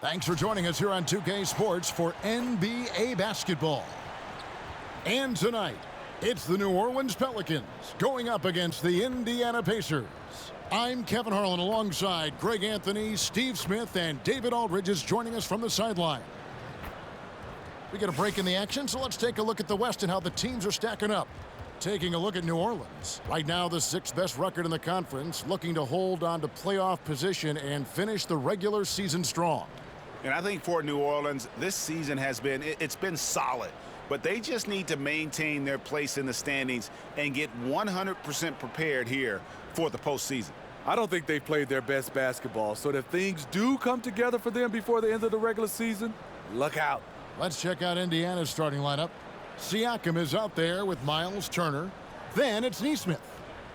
Thanks for joining us here on 2K Sports for NBA basketball. And tonight, it's the New Orleans Pelicans going up against the Indiana Pacers. I'm Kevin Harlan alongside Greg Anthony, Steve Smith, and David Aldridge is joining us from the sideline. We get a break in the action, so let's take a look at the West and how the teams are stacking up. Taking a look at New Orleans. Right now, the sixth best record in the conference, looking to hold on to playoff position and finish the regular season strong. And I think for New Orleans, this season has been, it's been solid. But they just need to maintain their place in the standings and get 100% prepared here for the postseason. I don't think they've played their best basketball, so if things do come together for them before the end of the regular season, look out. Let's check out Indiana's starting lineup. Siakam is out there with Miles Turner. Then it's Nesmith.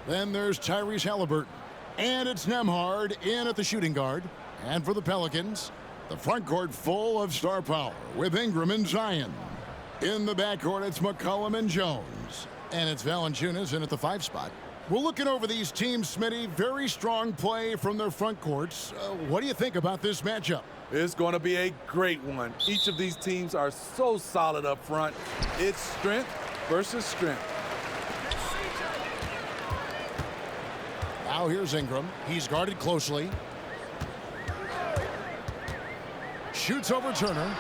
Then there's Tyrese Halliburton. And it's Nembhard in at the shooting guard. And for the Pelicans, the front court full of star power with Ingram and Zion. In the backcourt, it's McCollum and Jones. And it's Valanciunas in at the 5 spot. We're looking over these teams, Smitty. Very strong play from their front courts. What do you think about this matchup? It's going to be a great one. Each of these teams are so solid up front. It's strength versus strength. Now here's Ingram. He's guarded closely. Shoots over Turner.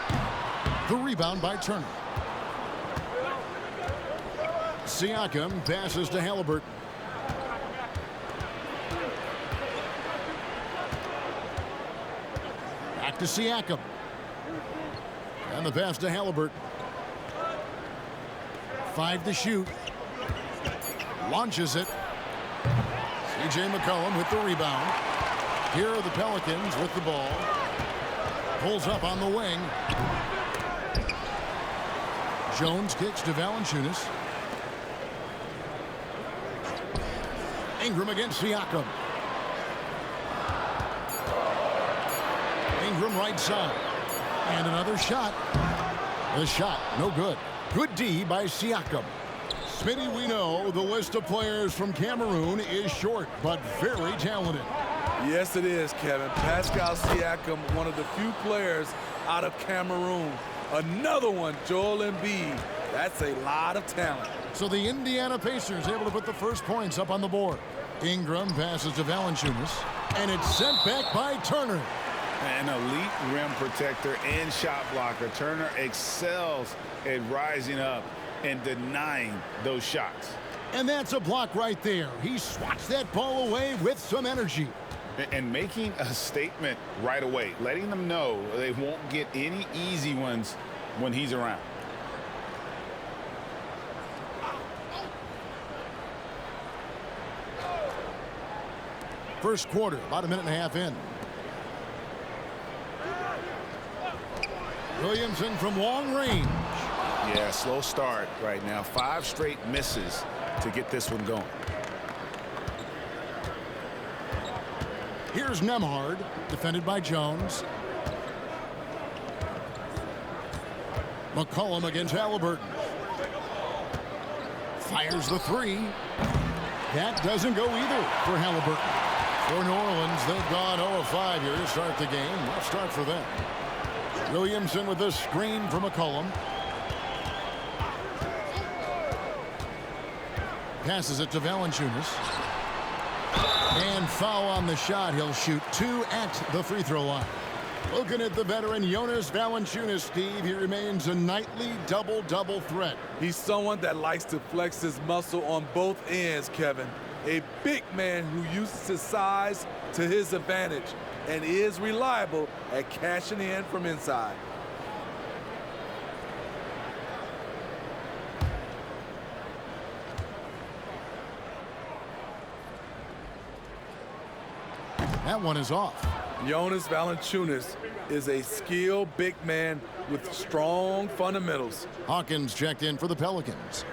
The rebound by Turner. Siakam passes to Halliburton. Back to Siakam. And the pass to Halliburton. 5 to shoot. Launches it. C.J. McCollum with the rebound. Here are the Pelicans with the ball. Pulls up on the wing. Jones kicks to Valanciunas. Ingram against Siakam. Ingram right side. And another shot. The shot, no good. Good D by Siakam. Smitty, we know the list of players from Cameroon is short, but very talented. Yes, it is, Kevin. Pascal Siakam, one of the few players out of Cameroon. Another one, Joel Embiid. That's a lot of talent. So the Indiana Pacers able to put the first points up on the board. Ingram passes to Valanciunas, and it's sent back by Turner. An elite rim protector and shot blocker. Turner excels at rising up and denying those shots. And that's a block right there. He swats that ball away with some energy. And making a statement right away, letting them know they won't get any easy ones when he's around. First quarter, about a minute and a half in. Williamson from long range. Yeah, slow start right now. 5 straight misses to get this one going. Here's Nembhard, defended by Jones. McCollum against Halliburton. Fires the 3. That doesn't go either for Halliburton. For New Orleans, they've gone 0 of 5 here to start the game. Rough start for them. Williamson with the screen for McCollum. Passes it to Valanciunas. And foul on the shot. He'll shoot 2 at the free throw line. Looking at the veteran Jonas Valanciunas, Steve, he remains a nightly double-double threat. He's someone that likes to flex his muscle on both ends, Kevin. A big man who uses his size to his advantage and is reliable at cashing in from inside. That one is off. Jonas Valanciunas is a skilled big man with strong fundamentals. Hawkins checked in for the Pelicans.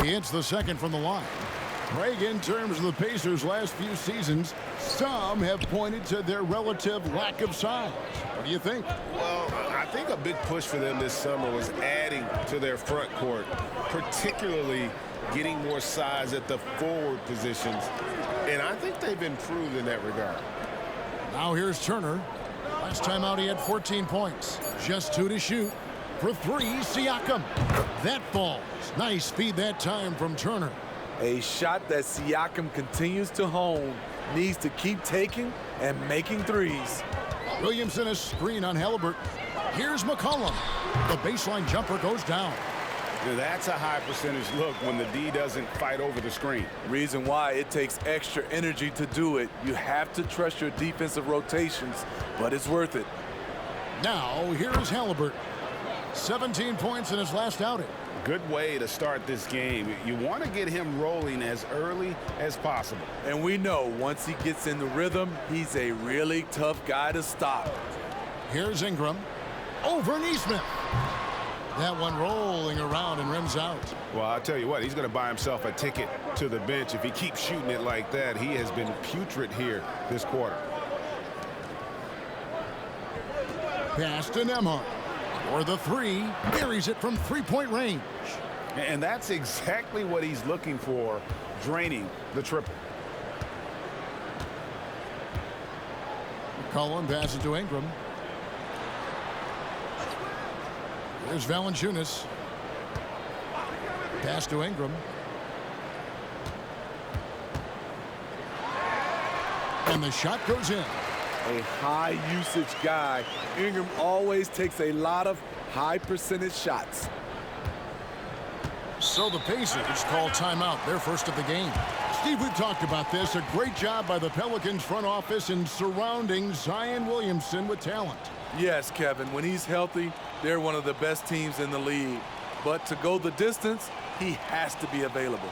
He hits the second from the line. Craig, in terms of the Pacers' last few seasons, some have pointed to their relative lack of size. What do you think? Well, I think a big push for them this summer was adding to their front court, particularly getting more size at the forward positions. And I think they've improved in that regard. Now here's Turner. Last time out he had 14 points. Just 2 to shoot. For 3, Siakam. That falls. Nice feed that time from Turner. A shot that Siakam continues to hone. Needs to keep taking and making threes. Williamson a screen on Halliburton. Here's McCollum. The baseline jumper goes down. Now, that's a high percentage look when the D doesn't fight over the screen. Reason why it takes extra energy to do it. You have to trust your defensive rotations, but it's worth it. Now here's Halliburton. 17 points in his last outing. Good way to start this game. You want to get him rolling as early as possible. And we know once he gets in the rhythm, he's a really tough guy to stop. Here's Ingram. Over Neesmith. That one rolling around and rims out. Well, I'll tell you what, he's going to buy himself a ticket to the bench. If he keeps shooting it like that, he has been putrid here this quarter. Pass to Nembhard. For the 3, buries it from 3-point range. And that's exactly what he's looking for, draining the triple. McCollum passes to Ingram. Here's Valanciunas. Pass to Ingram. And the shot goes in. A high usage guy. Ingram always takes a lot of high percentage shots. So the Pacers call timeout, their first of the game. Steve, we've talked about this. A great job by the Pelicans front office in surrounding Zion Williamson with talent. Yes, Kevin, when he's healthy, they're one of the best teams in the league. But to go the distance, he has to be available.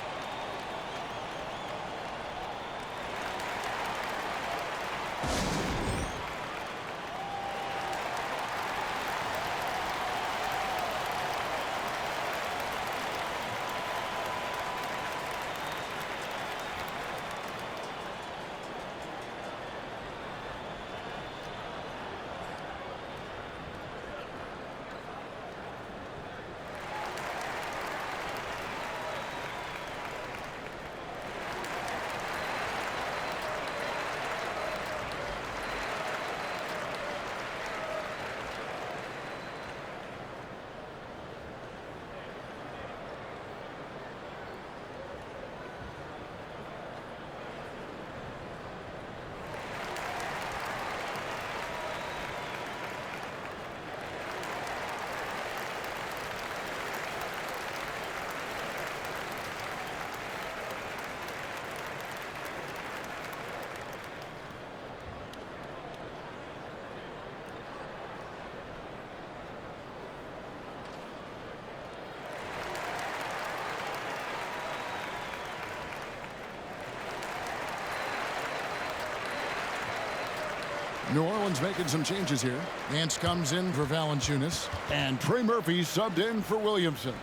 New Orleans making some changes here. Nance comes in for Valanciunas. And Trey Murphy subbed in for Williamson.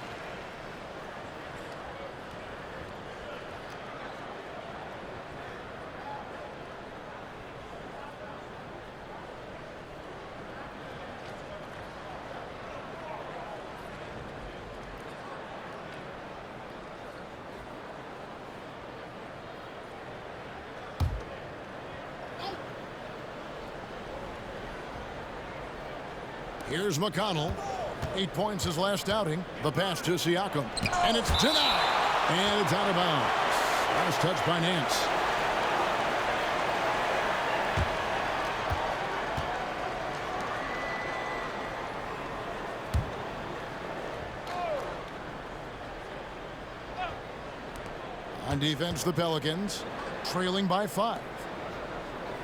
Here's McConnell. 8 points his last outing. The pass to Siakam. And it's denied. And it's out of bounds. Last touch by Nance. On defense, the Pelicans trailing by 5.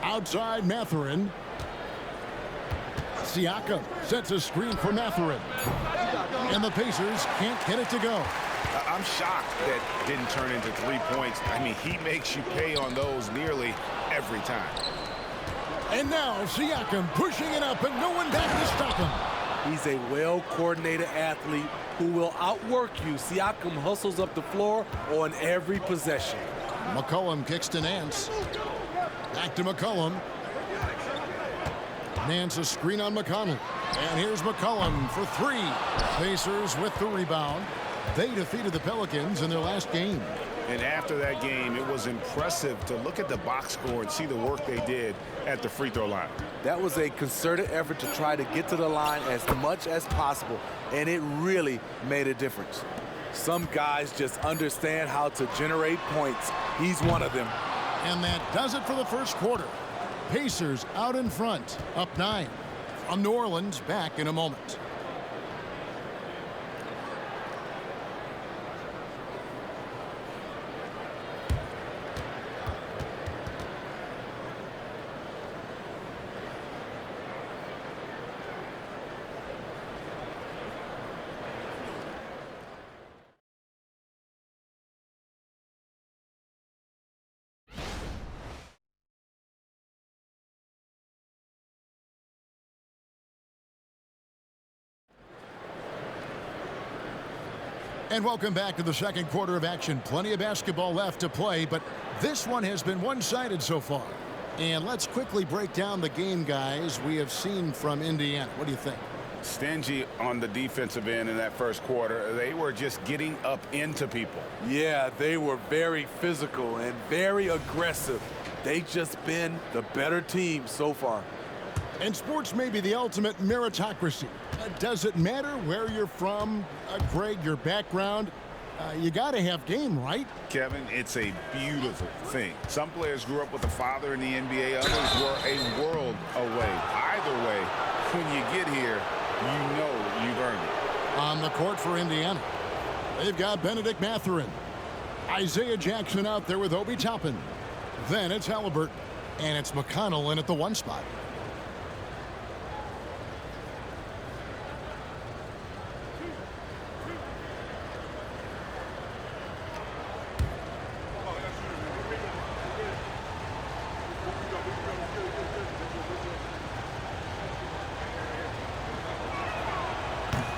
Outside Mathurin. Siakam sets a screen for Mathurin. And the Pacers can't get it to go. I'm shocked that didn't turn into 3 points. I mean, he makes you pay on those nearly every time. And now Siakam pushing it up and no one back to stop him. He's a well-coordinated athlete who will outwork you. Siakam hustles up the floor on every possession. McCollum kicks to Nance. Back to McCollum. Nance a screen on McConnell. And here's McCollum for three. Pacers with the rebound. They defeated the Pelicans in their last game. And after that game, it was impressive to look at the box score and see the work they did at the free throw line. That was a concerted effort to try to get to the line as much as possible, and it really made a difference. Some guys just understand how to generate points. He's one of them. And that does it for the first quarter. Pacers out in front, up 9. From New Orleans, back in a moment. And welcome back to the second quarter of action. Plenty of basketball left to play, but this one has been one-sided so far. And let's quickly break down the game, guys, we have seen from Indiana. What do you think? Stingy on the defensive end in that first quarter. They were just getting up into people. Yeah, they were very physical and very aggressive. They've just been the better team so far. And sports may be the ultimate meritocracy. Does it matter where you're from, Greg, your background? You got to have game, right? Kevin, it's a beautiful thing. Some players grew up with a father in the NBA. Others were a world away. Either way, when you get here, you know you've earned it. On the court for Indiana, they've got Benedict Mathurin. Isaiah Jackson out there with Obi Toppin. Then it's Halliburton. And it's McConnell in at the 1 spot.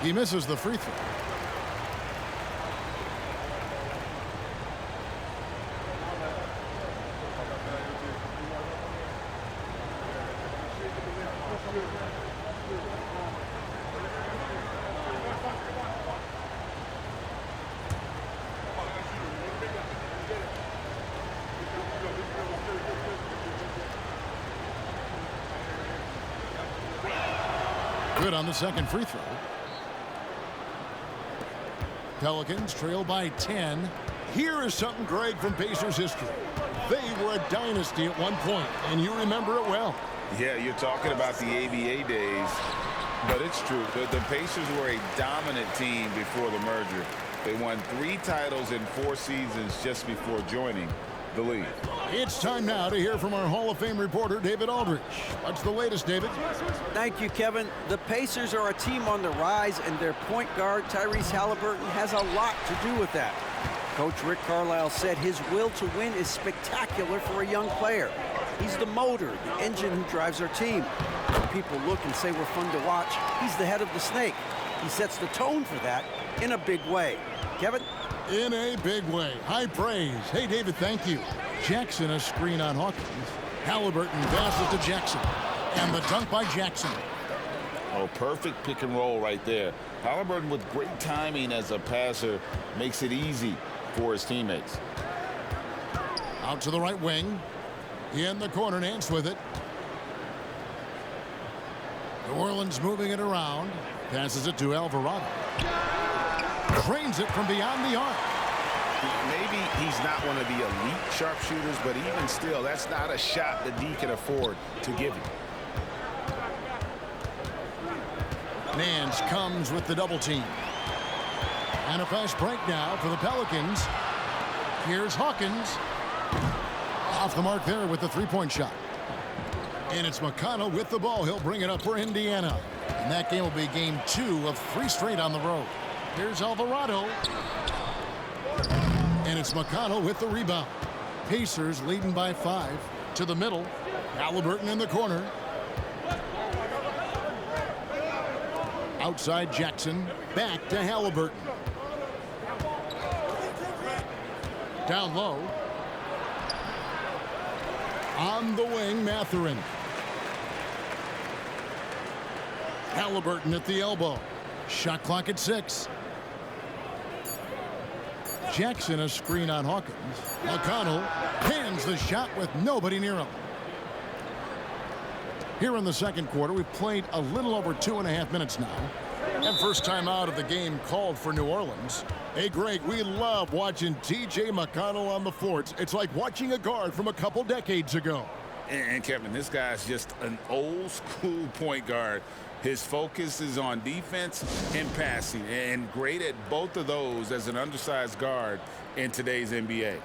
He misses the free throw. Good on the second free throw. Pelicans trail by 10. Here is something, Greg, from Pacers history. They were a dynasty at one point, and you remember it well. Yeah, you're talking about the ABA days, but it's true. The Pacers were a dominant team before the merger. They won 3 titles in 4 seasons just before joining the league. It's time now to hear from our Hall of Fame reporter, David Aldridge. What's the latest, David? Thank you, Kevin. The Pacers are a team on the rise, and their point guard, Tyrese Halliburton, has a lot to do with that. Coach Rick Carlisle said his will to win is spectacular for a young player. He's the motor, the engine who drives our team. When people look and say we're fun to watch, he's the head of the snake. He sets the tone for that in a big way. Kevin? In a big way. High praise. Hey, David, thank you. Jackson a screen on Hawkins. Halliburton passes to Jackson. And the dunk by Jackson. Oh, perfect pick and roll right there. Halliburton with great timing as a passer makes it easy for his teammates. Out to the right wing. In the corner, Nance with it. New Orleans moving it around. Passes it to Alvarado. Drains it from beyond the arc. Maybe he's not one of the elite sharpshooters, but even still, that's not a shot that D can afford to give him. Nance comes with the double team. And a fast break now for the Pelicans. Here's Hawkins. Off the mark there with the three-point shot. And it's McConnell with the ball. He'll bring it up for Indiana. And that game will be game 2 of 3 straight on the road. Here's Alvarado. And it's McConnell with the rebound. Pacers leading by 5 to the middle. Halliburton in the corner. Outside Jackson. Back to Halliburton. Down low. On the wing, Mathurin. Halliburton at the elbow. Shot clock at 6. Jackson a screen on Hawkins. McConnell hands the shot with nobody near him. Here in the second quarter, we've played a little over 2.5 minutes now. And first time out of the game called for New Orleans. Hey, Greg, we love watching T.J. McConnell on the floor. It's like watching a guard from a couple decades ago. And Kevin, this guy's just an old school point guard. His focus is on defense and passing, and great at both of those as an undersized guard in today's NBA.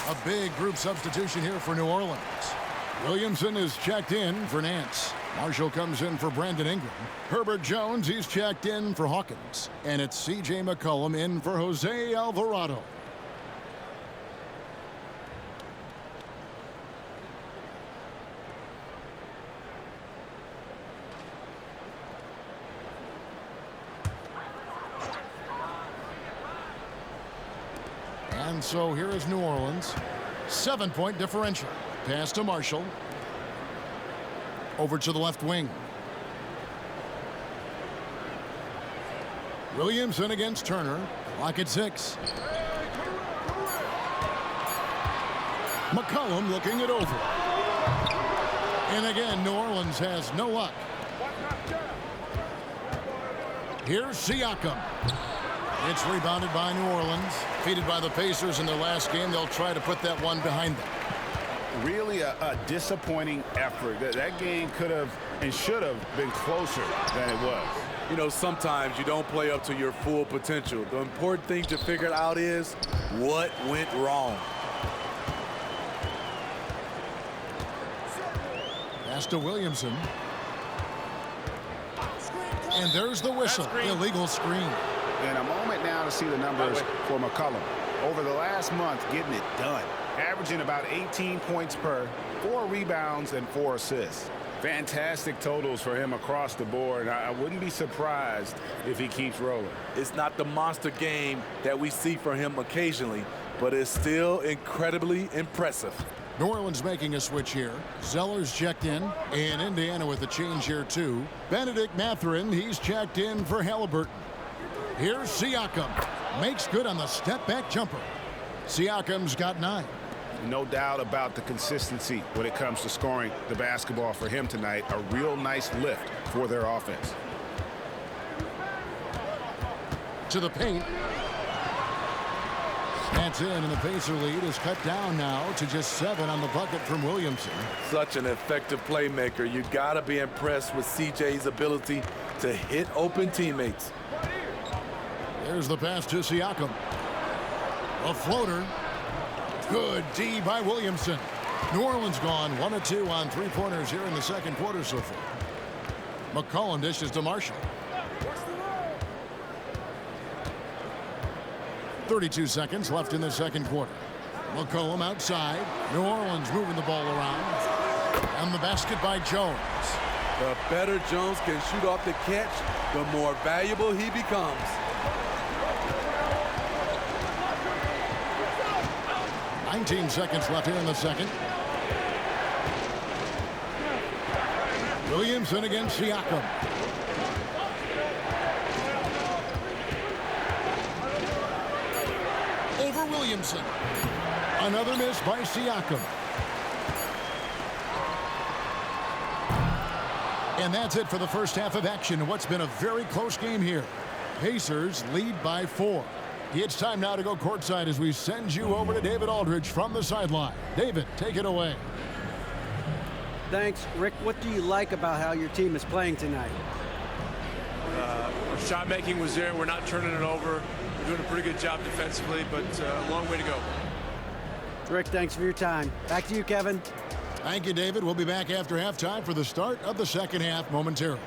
A big group substitution here for New Orleans. Williamson is checked in for Nance. Marshall comes in for Brandon Ingram. Herbert Jones, he's checked in for Hawkins. And it's C.J. McCollum in for Jose Alvarado. And so here is New Orleans. 7-point differential. Pass to Marshall. Over to the left wing. Williamson against Turner. Clock at 6. McCollum looking it over. And again, New Orleans has no luck. Here's Siakam. It's rebounded by New Orleans. Defeated by the Pacers in their last game. They'll try to put that one behind them. Really a disappointing effort. That game could have and should have been closer than it was. You know, sometimes you don't play up to your full potential. The important thing to figure out is what went wrong. Pass to Williamson. And there's the whistle. Illegal screen. And a moment now to see the numbers for McCollum. Over the last month, getting it done. Averaging about 18 points per, 4 rebounds, and 4 assists. Fantastic totals for him across the board. I wouldn't be surprised if he keeps rolling. It's not the monster game that we see from him occasionally, but it's still incredibly impressive. New Orleans making a switch here. Zeller's checked in. And Indiana with a change here, too. Benedict Mathurin, he's checked in for Halliburton. Here's Siakam. Makes good on the step-back jumper. Siakam's got 9. No doubt about the consistency when it comes to scoring the basketball for him tonight. A real nice lift for their offense. To the paint. That's in, and the Pacer lead is cut down now to just 7 on the bucket from Williamson. Such an effective playmaker. You got to be impressed with CJ's ability to hit open teammates. There's the pass to Siakam. A floater. Good D by Williamson. New Orleans gone 1 of 2 on 3-pointers here in the second quarter so far. McCollum dishes to Marshall. 32 seconds left in the second quarter. McCollum outside. New Orleans moving the ball around. And the basket by Jones. The better Jones can shoot off the catch, the more valuable he becomes. 19 seconds left here in the second. Williamson against Siakam. Williamson. Another miss by Siakam. And that's it for the first half of action in what's been a very close game here. Pacers lead by 4. It's time now to go courtside as we send you over to David Aldridge from the sideline. David, take it away. Thanks, Rick. What do you like about how your team is playing tonight? Shot making was there. We're not turning it over. We're doing a pretty good job defensively, but a long way to go. Rick, thanks for your time. Back to you, Kevin. Thank you, David. We'll be back after halftime for the start of the second half momentarily.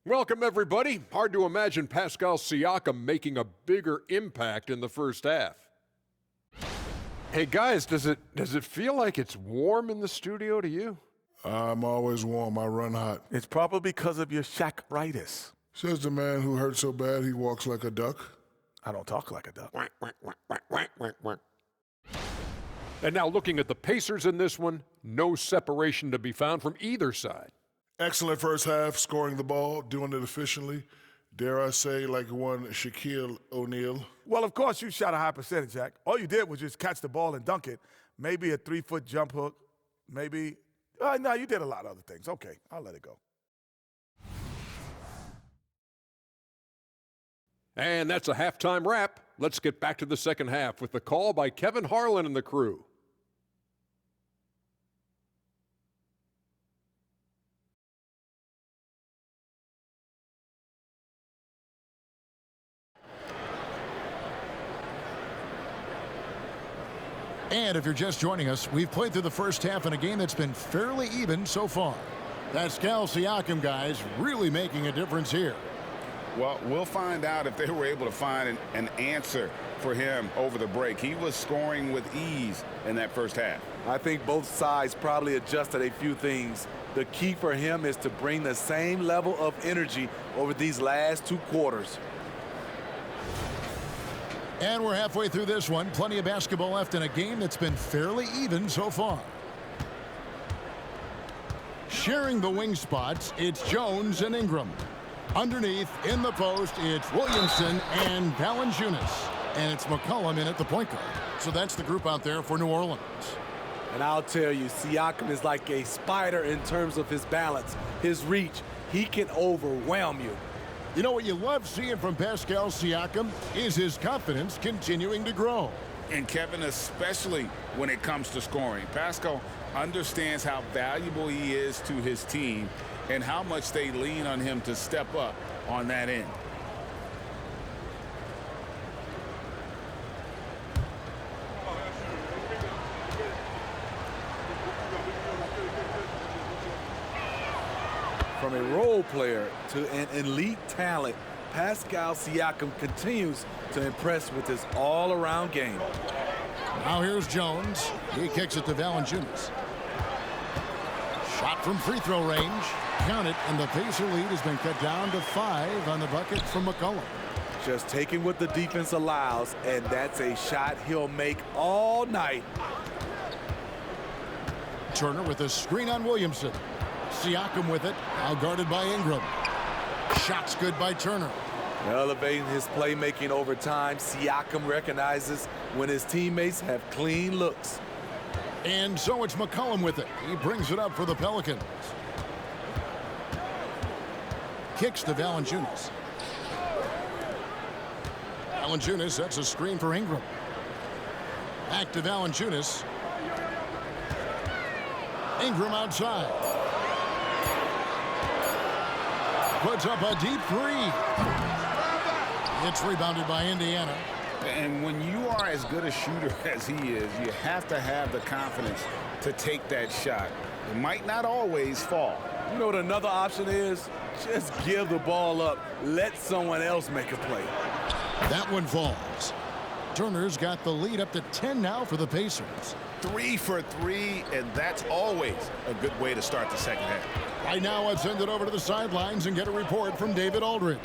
Welcome, everybody. Hard to imagine Pascal Siakam making a bigger impact in the first half. Hey, guys, does it feel like it's warm in the studio to you? I'm always warm. I run hot. It's probably because of your Shaq-ritis. Says the man who hurt so bad he walks like a duck. I don't talk like a duck. And now looking at the Pacers in this one, no separation to be found from either side. Excellent first half, scoring the ball, doing it efficiently. Dare I say, like one Shaquille O'Neal. Well, of course, you shot a high percentage, Jack. All you did was just catch the ball and dunk it. Maybe a 3-foot jump hook. Maybe. No, you did a lot of other things. Okay, I'll let it go. And that's a halftime wrap. Let's get back to the second half with the call by Kevin Harlan and the crew. And if you're just joining us, we've played through the first half in a game that's been fairly even so far. Pascal Siakam, guys, really making a difference here. Well, we'll find out if they were able to find an answer for him over the break. He was scoring with ease in that first half. I think both sides probably adjusted a few things. The key for him is to bring the same level of energy over these last 2 quarters. And we're halfway through this one. Plenty of basketball left in a game that's been fairly even so far. Sharing the wing spots, it's Jones and Ingram. Underneath, in the post, it's Williamson and Valanciunas. And it's McCollum in at the point guard. So that's the group out there for New Orleans. And I'll tell you, Siakam is like a spider in terms of his balance, his reach. He can overwhelm you. You know what you love seeing from Pascal Siakam is his confidence continuing to grow. And Kevin, especially when it comes to scoring. Pascal understands how valuable he is to his team and how much they lean on him to step up on that end. From a role player to an elite talent, Pascal Siakam continues to impress with his all-around game. Now here's Jones. He kicks it to Valanciunas. Shot from free throw range. Count it, and the Pacer lead has been cut down to 5 on the bucket from McCollum. Just taking what the defense allows, and that's a shot he'll make all night. Turner with a screen on Williamson. Siakam with it, now guarded by Ingram. Shot's good by Turner. Elevating his playmaking over time, Siakam recognizes when his teammates have clean looks. And so it's McCollum with it. He brings it up for the Pelicans. Kicks to Valanciunas. Valanciunas sets a screen for Ingram. Back to Valanciunas. Ingram outside. Puts up a deep 3. It's rebounded by Indiana. And when you are as good a shooter as he is, you have to have the confidence to take that shot. It might not always fall. You know what another option is? Just give the ball up. Let someone else make a play. That one falls. Turner's got the lead up to 10 now for the Pacers. 3 for 3, and that's always a good way to start the second half. Right now, let's send it over to the sidelines and get a report from David Aldridge.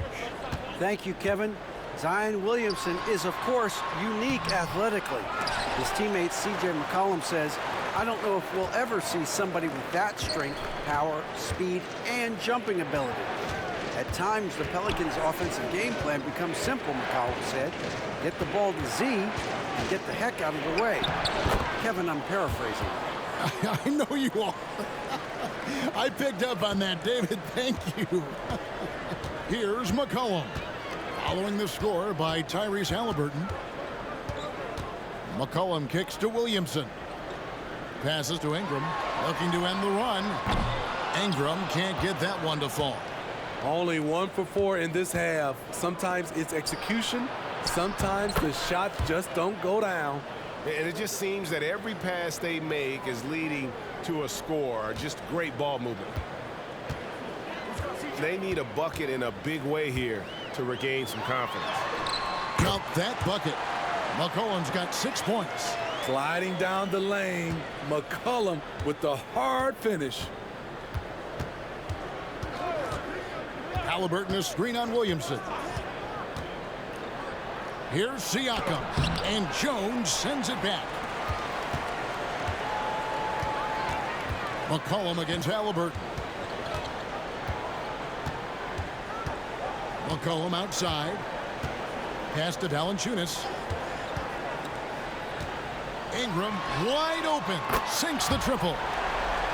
Thank you, Kevin. Zion Williamson is, of course, unique athletically. His teammate C.J. McCollum says, "I don't know if we'll ever see somebody with that strength, power, speed, and jumping ability." At times, the Pelicans' offensive game plan becomes simple, McCollum said. Get the ball to Z and get the heck out of the way. Kevin, I'm paraphrasing. I know you are. I picked up on that, David. Thank you. Here's McCollum. Following the score by Tyrese Halliburton. McCollum kicks to Williamson. Passes to Ingram. Looking to end the run. Ingram can't get that one to fall. Only 1 for 4 in this half. Sometimes it's execution. Sometimes the shots just don't go down. And it just seems that every pass they make is leading to a score. Just great ball movement. They need a bucket in a big way here to regain some confidence. Count that bucket. McCollum's got 6 points. Sliding down the lane, McCollum with the hard finish. Halliburton, a screen on Williamson. Here's Siakam, and Jones sends it back. McCollum against Halliburton. McCollum outside. Pass to Valanciunas. Ingram wide open. Sinks the triple.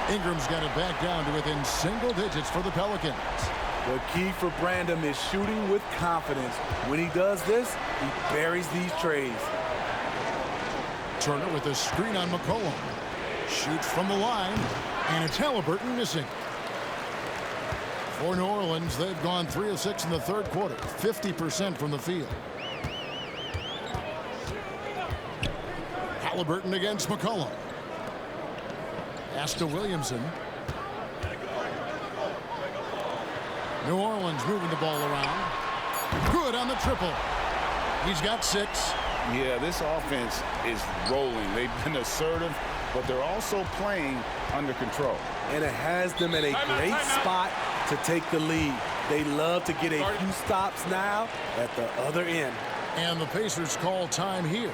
Ingram's got it back down to within single digits for the Pelicans. The key for Brandon is shooting with confidence. When he does this, he buries these trays. Turner with a screen on McCollum. Shoots from the line, and it's Halliburton missing. For New Orleans, they've gone 3 of 6 in the third quarter, 50% from the field. Halliburton against McCollum. Pass to Williamson. New Orleans moving the ball around. Good on the triple. He's got 6. Yeah, this offense is rolling. They've been assertive, but they're also playing under control. And it has them in a great spot to take the lead. They love to get a few stops now at the other end. And the Pacers call time here.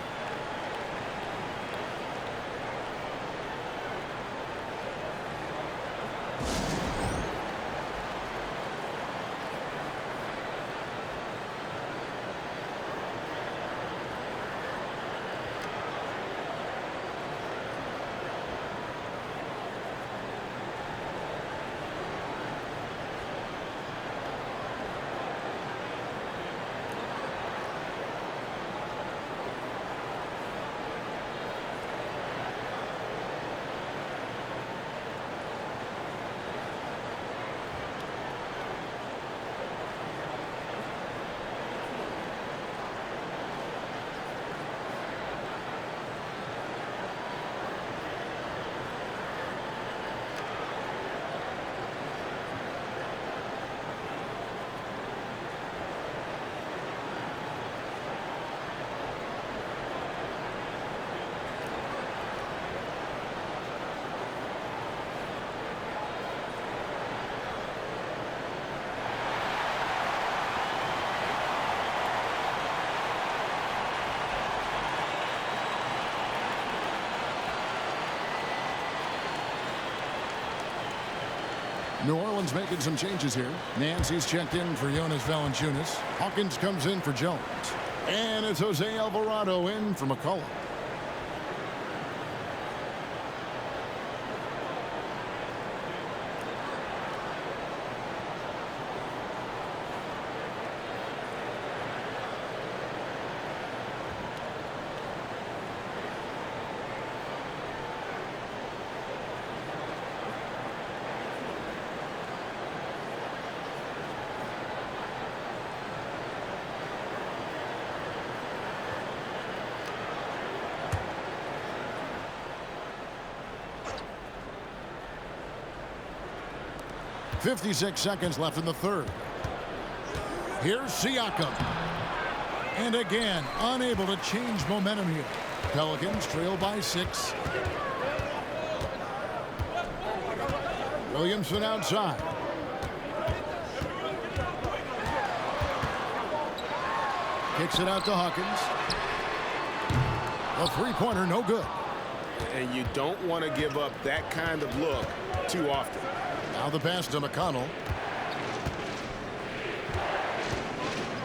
New Orleans making some changes here. Nancy's checked in for Jonas Valanciunas. Hawkins comes in for Jones. And it's Jose Alvarado in for McCollum. .56 seconds left in the third. Here's Siakam. And again, unable to change momentum here. Pelicans trail by 6. Williamson outside. Kicks it out to Hawkins. A three-pointer, no good. And you don't want to give up that kind of look too often. Now the pass to McConnell.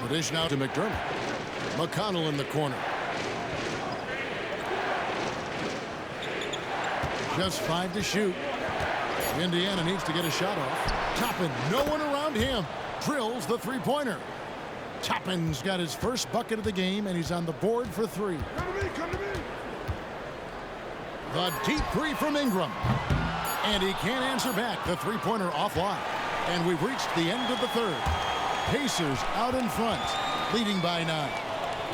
The dish now to McDermott. McConnell in the corner. Just 5 to shoot. Indiana needs to get a shot off. Toppin, no one around him. Drills the three-pointer. Toppin's got his first bucket of the game, and he's on the board for 3. Come to me. The deep 3 from Ingram. And he can't answer back. The three-pointer offline. And we've reached the end of the third. Pacers out in front, leading by 9.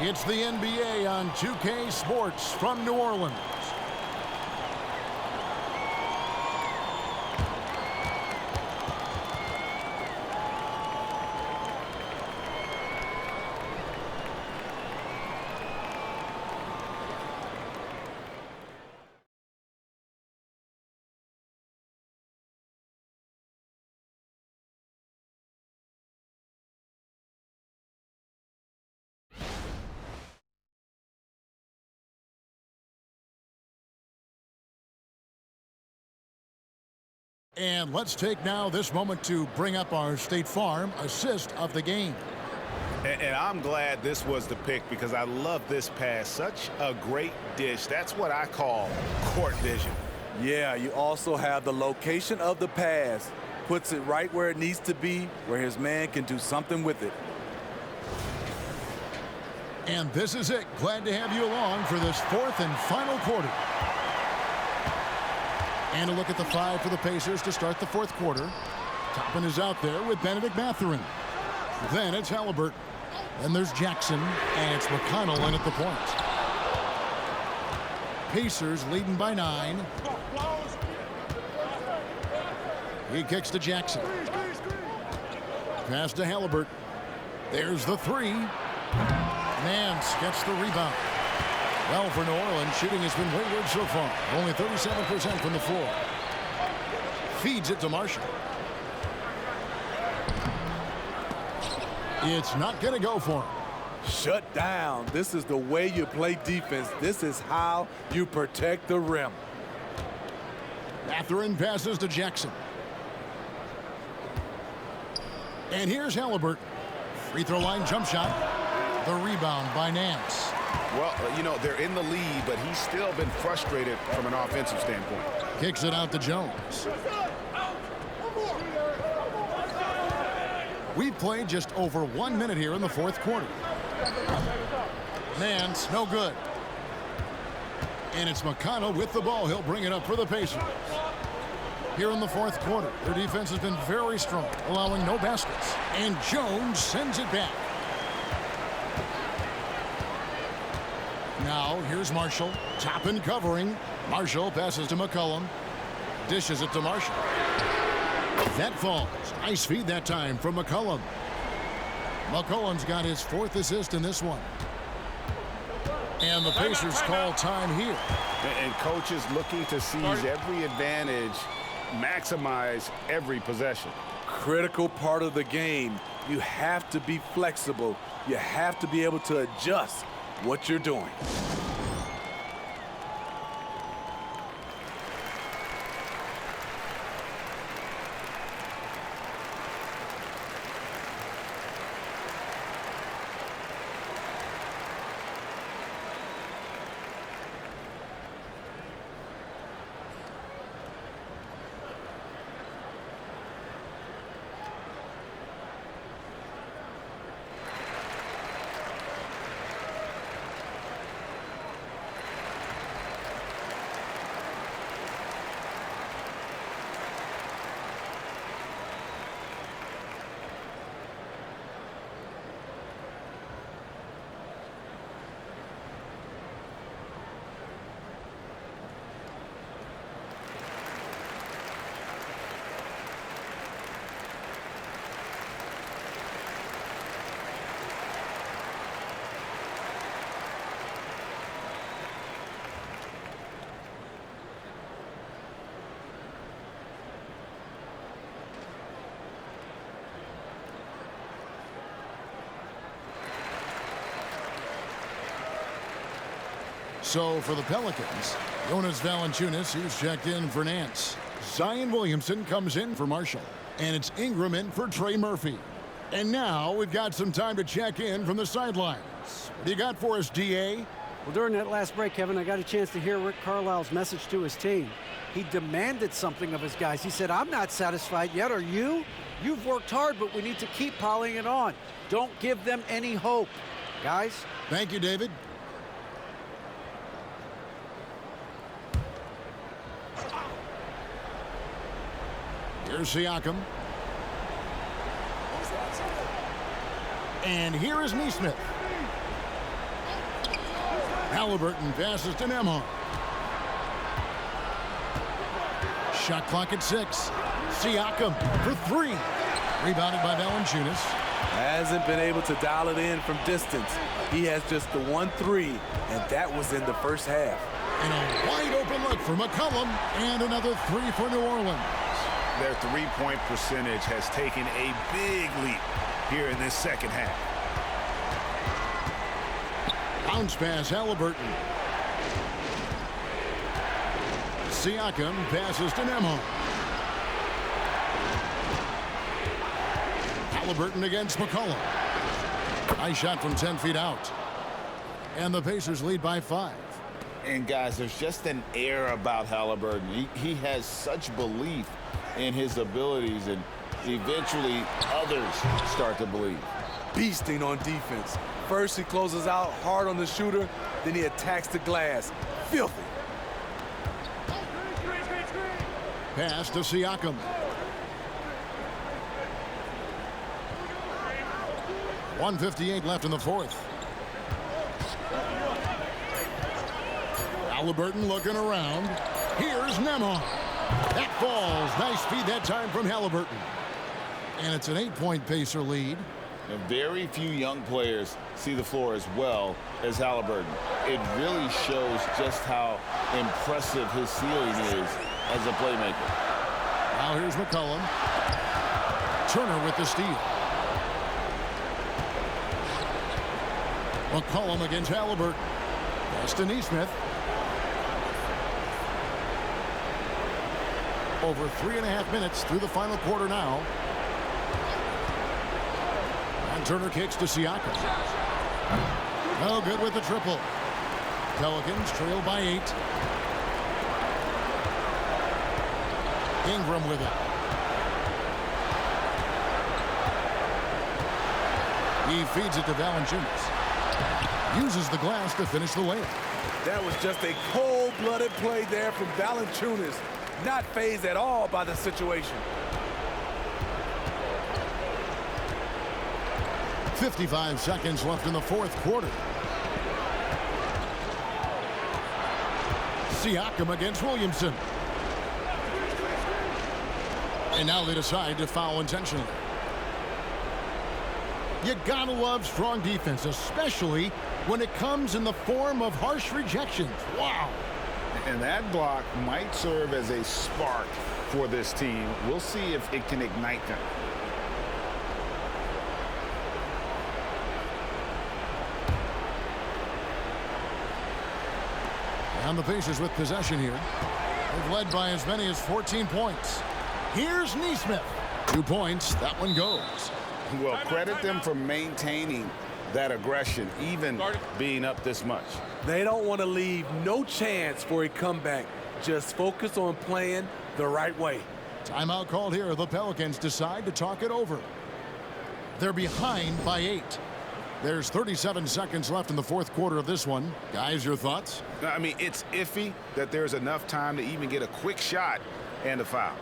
It's the NBA on 2K Sports from New Orleans. And let's take now this moment to bring up our State Farm assist of the game. And I'm glad this was the pick because I love this pass. Such a great dish. That's what I call court vision. Yeah, you also have the location of the pass. Puts it right where it needs to be, where his man can do something with it. And this is it. Glad to have you along for this 4th and final quarter. And a look at the 5 for the Pacers to start the 4th quarter. Toppin is out there with Benedict Mathurin. Then it's Halliburton. Then there's Jackson, and it's McConnell in at the point. Pacers leading by 9. He kicks to Jackson. Pass to Halliburton. There's the 3. Nance gets the rebound. Well, for New Orleans, shooting has been wayward so far. Only 37% from the floor. Feeds it to Marshall. It's not going to go for him. Shut down. This is the way you play defense. This is how you protect the rim. Mathurin passes to Jackson. And here's Halliburton. Free throw line jump shot. The rebound by Nance. Well, you know, they're in the lead, but he's still been frustrated from an offensive standpoint. Kicks it out to Jones. We've played just over 1 minute here in the 4th quarter. Nance, no good. And it's McConnell with the ball. He'll bring it up for the Pacers. Here in the 4th quarter, their defense has been very strong, allowing no baskets. And Jones sends it back. Now, here's Marshall. Toppin covering. Marshall passes to McCollum. Dishes it to Marshall. That falls. Nice feed that time from McCollum. McCollum's got his 4th assist in this one. And the Pacers call time here. And coaches looking to seize every advantage, maximize every possession. Critical part of the game. You have to be flexible. You have to be able to adjust what you're doing. So for the Pelicans, Jonas Valanciunas, he's checked in for Nance. Zion Williamson comes in for Marshall. And it's Ingram in for Trey Murphy. And now we've got some time to check in from the sidelines. What do you got for us, DA? Well, during that last break, Kevin, I got a chance to hear Rick Carlisle's message to his team. He demanded something of his guys. He said, I'm not satisfied yet. Are you? You've worked hard, but we need to keep piling it on. Don't give them any hope. Guys? Thank you, David. Here's Siakam. And here is Nesmith. Halliburton passes to Nembhard. Shot clock at 6. Siakam for 3. Rebounded by Valanciunas. Hasn't been able to dial it in from distance. He has just the 1-3, and that was in the first half. And a wide open look for McCollum, and another 3 for New Orleans. Their three-point percentage has taken a big leap here in this second half. Bounce pass, Halliburton. Siakam passes to Nembhard. Halliburton against McCollum. Nice shot from 10 feet out. And the Pacers lead by 5. And guys, there's just an air about Halliburton. He has such belief in his abilities, and eventually others start to believe. Beasting on defense. First he closes out hard on the shooter, then he attacks the glass. Filthy. Pass to Siakam. .158 left in the fourth. Halliburton looking around. Here's Nembhard. That falls. Nice feed that time from Halliburton. And it's an 8-point Pacer lead. And very few young players see the floor as well as Halliburton. It really shows just how impressive his ceiling is as a playmaker. Now here's McCollum. Turner with the steal. McCollum against Halliburton. Pass to Nesmith. Over 3.5 minutes through the final quarter now. And Turner kicks to Siakam. No good with the triple. Pelicans trail by 8. Ingram with it. He feeds it to Valanciunas. Uses the glass to finish the layup. That was just a cold-blooded play there from Valanciunas. Not fazed at all by the situation. 55 seconds left in the fourth quarter. Siakam against Williamson. And now they decide to foul intentionally. You gotta love strong defense, especially when it comes in the form of harsh rejections. Wow. And that block might serve as a spark for this team. We'll see if it can ignite them. And the Pacers with possession here. They've led by as many as 14 points. Here's Nesmith. 2 points. That one goes. Well, credit them for maintaining that aggression, even being up this much. They don't want to leave no chance for a comeback. Just focus on playing the right way. Timeout called here. The Pelicans decide to talk it over. They're behind by 8. There's 37 seconds left in the fourth quarter of this one. Guys, your thoughts? I mean, it's iffy that there's enough time to even get a quick shot and a foul.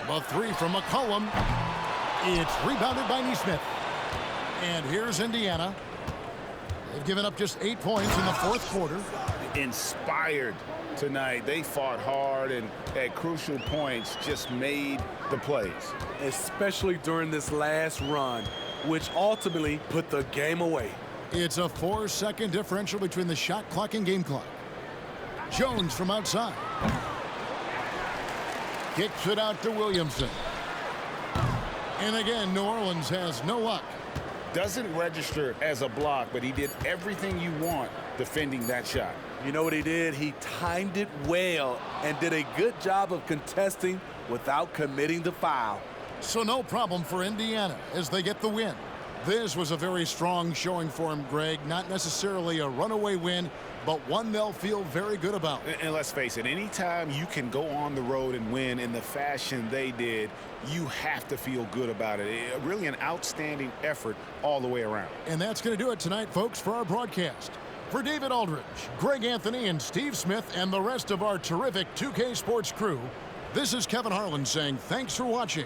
The three from McCollum. It's rebounded by Nesmith. And here's Indiana. They've given up just 8 points in the fourth quarter. Inspired tonight. They fought hard and at crucial points just made the plays. Especially during this last run, which ultimately put the game away. It's a 4-second differential between the shot clock and game clock. Jones from outside. Kicks it out to Williamson. And again, New Orleans has no luck. Doesn't register as a block, but he did everything you want defending that shot. You know what he did? He timed it well and did a good job of contesting without committing the foul. So no problem for Indiana as they get the win. This was a very strong showing for him, Greg. Not necessarily a runaway win, but one they'll feel very good about. And let's face it, anytime you can go on the road and win in the fashion they did, you have to feel good about it. Really an outstanding effort all the way around. And that's going to do it tonight, folks, for our broadcast. For David Aldridge, Greg Anthony, and Steve Smith, and the rest of our terrific 2K Sports crew, this is Kevin Harlan saying thanks for watching.